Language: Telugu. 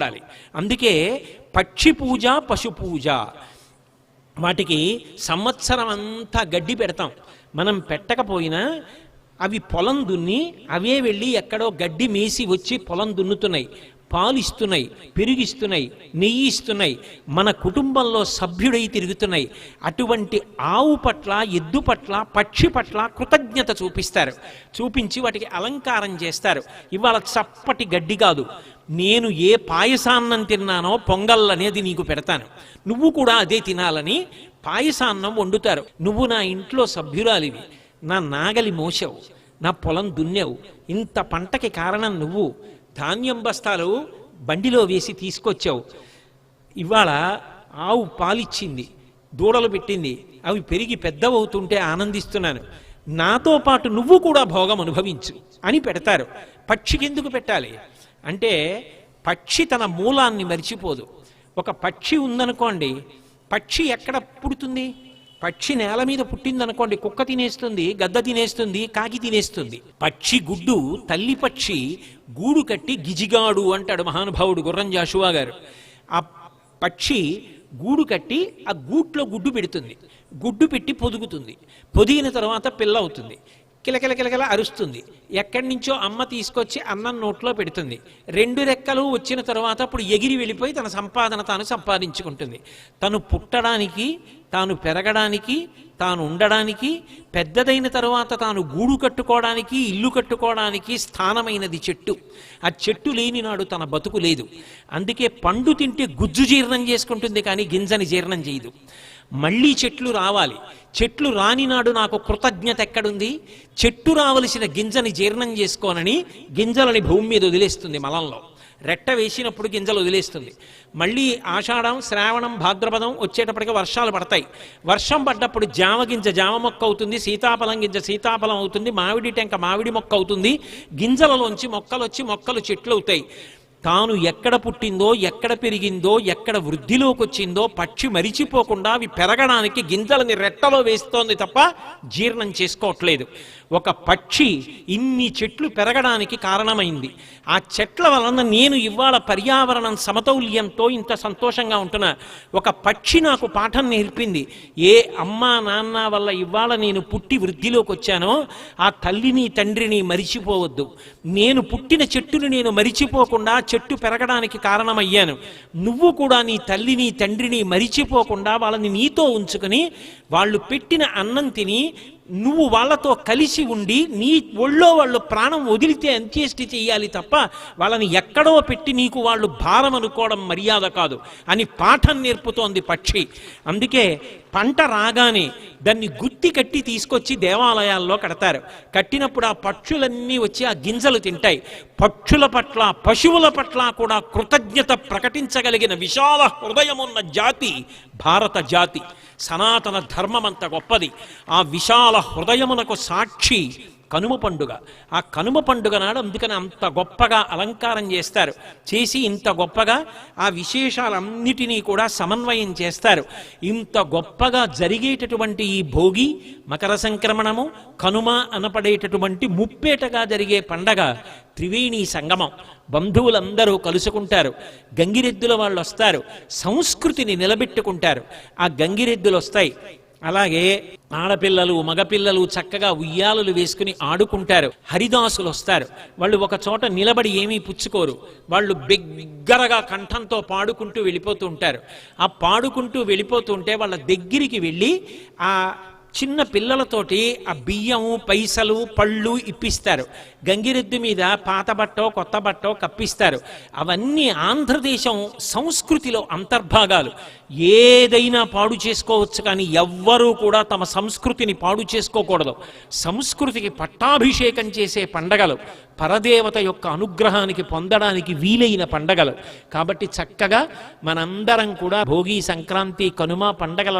ఉండాలి. అందుకే పక్షి పూజ, పశు పూజ, వాటికి సంవత్సరం అంతా గడ్డి పెడతాం. మనం పెట్టకపోయినా అవి పొలం దున్ని అవే వెళ్ళి ఎక్కడో గడ్డి మేసి వచ్చి పొలం దున్నుతున్నాయి, పాలు ఇస్తున్నాయి, పెరుగిస్తున్నాయి, నెయ్యి ఇస్తున్నాయి, మన కుటుంబంలో సభ్యుడై తిరుగుతున్నాయి. అటువంటి ఆవు పట్ల, ఎద్దు పట్ల, పక్షి పట్ల కృతజ్ఞత చూపిస్తారు. చూపించి వాటికి అలంకారం చేస్తారు. ఇవాళ చప్పటి గడ్డి కాదు, నేను ఏ పాయసాన్నం తిన్నానో పొంగల్ అనేది నీకు పెడతాను, నువ్వు కూడా అదే తినాలని పాయసాన్నం వండుతారు. నువ్వు నా ఇంట్లో సభ్యురాలివి, నా నాగలి మోసావు, నా పొలం దున్నేవు, ఇంత పంటకి కారణం నువ్వు, ధాన్యం బస్తాలు బండిలో వేసి తీసుకొచ్చావు, ఇవాళ ఆవు పాలిచ్చింది, దూడలు పెట్టింది, అవి పెరిగి పెద్దవవుతుంటే ఆనందిస్తున్నాను, నాతో పాటు నువ్వు కూడా భోగం అనుభవించు అని పెడతారు. పక్షికి ఎందుకు పెట్టాలి అంటే పక్షి తన మూలాన్ని మరిచిపోదు. ఒక పక్షి ఉందనుకోండి, పక్షి ఎక్కడ పుడుతుంది? పక్షి నేల మీద పుట్టిందనుకోండి, కుక్క తినేస్తుంది, గద్ద తినేస్తుంది, కాకి తినేస్తుంది. పక్షి గుడ్డు, తల్లి పక్షి గూడు కట్టి గిజిగాడు అంటాడు మహానుభావుడు గుర్రం జాషువా గారు. ఆ పక్షి గూడు కట్టి ఆ గూట్లో గుడ్డు పెడుతుంది, గుడ్డు పెట్టి పొదుగుతుంది, పొదిగిన తర్వాత పిల్ల అవుతుంది, కిలకిల కిలకిల అరుస్తుంది, ఎక్కడి నుంచో అమ్మ తీసుకొచ్చి అన్నం నోట్లో పెడుతుంది, 2 రెక్కలు వచ్చిన తర్వాత అప్పుడు ఎగిరి వెళ్ళిపోయి తన సంపాదన తాను సంపాదించుకుంటుంది. తను పుట్టడానికి, తాను పెరగడానికి, తాను ఉండడానికి, పెద్దదైన తర్వాత తాను గూడు కట్టుకోవడానికి, ఇల్లు కట్టుకోవడానికి స్థానమైనది చెట్టు. ఆ చెట్టు లేని నాడు తన బతుకు లేదు. అందుకే పండు తింటే గుజ్జు జీర్ణం చేసుకుంటుంది కానీ గింజని జీర్ణం చేయదు. మళ్ళీ చెట్లు రావాలి, చెట్లు రానినాడు నాకు కృతజ్ఞత ఎక్కడుంది? చెట్టు రావలసిన గింజని జీర్ణం చేసుకోనని గింజలని భూమి మీద వదిలేస్తుంది, మలంలో రెట్ట వేసినప్పుడు గింజలు వదిలేస్తుంది. మళ్ళీ ఆషాఢం, శ్రావణం, భాద్రపదం వచ్చేటప్పటికి వర్షాలు పడతాయి. వర్షం పడ్డప్పుడు జామ గింజ జామ మొక్క అవుతుంది, సీతాఫలం గింజ సీతాఫలం అవుతుంది, మామిడి టెంక మామిడి మొక్క అవుతుంది, గింజలలోంచి మొక్కలు వచ్చి మొక్కలు చెట్లు అవుతాయి. తాను ఎక్కడ పుట్టిందో, ఎక్కడ పెరిగిందో, ఎక్కడ వృద్ధిలోకి వచ్చిందో పక్షి మరిచిపోకుండా అవి పెరగడానికి గింజలని రెట్టలో వేస్తోంది తప్ప జీర్ణం చేసుకోవట్లేదు. ఒక పక్షి ఇన్ని చెట్లు పెరగడానికి కారణమైంది. ఆ చెట్ల వలన నేను ఇవాళ పర్యావరణం సమతౌల్యంతో ఇంత సంతోషంగా ఉంటున్నా. ఒక పక్షి నాకు పాఠం నేర్పింది. ఏ అమ్మా నాన్న వల్ల ఇవాళ నేను పుట్టి వృద్ధిలోకి వచ్చానో ఆ తల్లిని తండ్రిని మరిచిపోవద్దు. నేను పుట్టిన చెట్టుని నేను మరిచిపోకుండా చెట్టు పెరగడానికి కారణమయ్యాను. నువ్వు కూడా నీ తల్లిని తండ్రిని మరిచిపోకుండా వాళ్ళని నీతో ఉంచుకుని వాళ్ళు పెట్టిన అన్నం తిని నువ్వు వాళ్ళతో కలిసి ఉండి నీ ఒళ్ళో వాళ్ళు ప్రాణం వదిలితే అంత్యేష్టి చెయ్యాలి తప్ప వాళ్ళని ఎక్కడో పెట్టి నీకు వాళ్ళు భారం అనుకోవడం మర్యాద కాదు అని పాఠం నేర్పుతోంది పక్షి. అందుకే పంట రాగానే దాన్ని గుత్తి కట్టి తీసుకొచ్చి దేవాలయాల్లో కడతారు. కట్టినప్పుడు ఆ పక్షులన్నీ వచ్చి ఆ గింజలు తింటాయి. పక్షుల పట్ల, పశువుల పట్ల కూడా కృతజ్ఞత ప్రకటించగలిగిన విశాల హృదయమున్న జాతి భారత జాతి. సనాతన ధర్మం అంత గొప్పది. ఆ విశాల హృదయమునకు సాక్షి కనుమ పండుగ. ఆ కనుమ పండుగ నాడు అందుకని అంత గొప్పగా అలంకారం చేస్తారు. చేసి ఇంత గొప్పగా ఆ విశేషాలన్నిటినీ కూడా సమన్వయం చేస్తారు. ఇంత గొప్పగా జరిగేటటువంటి ఈ భోగి, మకర సంక్రమణము, కనుమ అనపడేటటువంటి ముప్పేటగా జరిగే పండగ త్రివేణి సంగమం. బంధువులందరూ కలుసుకుంటారు, గంగిరెద్దుల వాళ్ళు వస్తారు, సంస్కృతిని నిలబెట్టుకుంటారు. ఆ గంగిరెద్దులు వస్తాయి. అలాగే ఆడపిల్లలు, మగపిల్లలు చక్కగా ఉయ్యాలలు వేసుకుని ఆడుకుంటారు. హరిదాసులు వస్తారు. వాళ్ళు ఒక చోట నిలబడి ఏమీ పుచ్చుకోరు. వాళ్ళు బిగ్గరగా కంఠంతో పాడుకుంటూ వెళ్ళిపోతూ ఉంటారు. ఆ పాడుకుంటూ వెళ్ళిపోతుంటే వాళ్ళ దగ్గరికి వెళ్ళి ఆ చిన్న పిల్లలతోటి ఆ బియ్యము, పైసలు, పళ్ళు ఇప్పిస్తారు. గంగిరెద్దు మీద పాత బట్టో కొత్త బట్టో కప్పిస్తారు. అవన్నీ ఆంధ్రదేశం సంస్కృతిలో అంతర్భాగాలు. ఏదైనా పాడు చేసుకోవచ్చు కానీ ఎవ్వరూ కూడా తమ సంస్కృతిని పాడు చేసుకోకూడదు. సంస్కృతికి పట్టాభిషేకం చేసే పండగలు, పరదేవత యొక్క అనుగ్రహానికి పొందడానికి వీలైన పండగలు. కాబట్టి చక్కగా మనందరం కూడా భోగి, సంక్రాంతి, కనుమ పండగల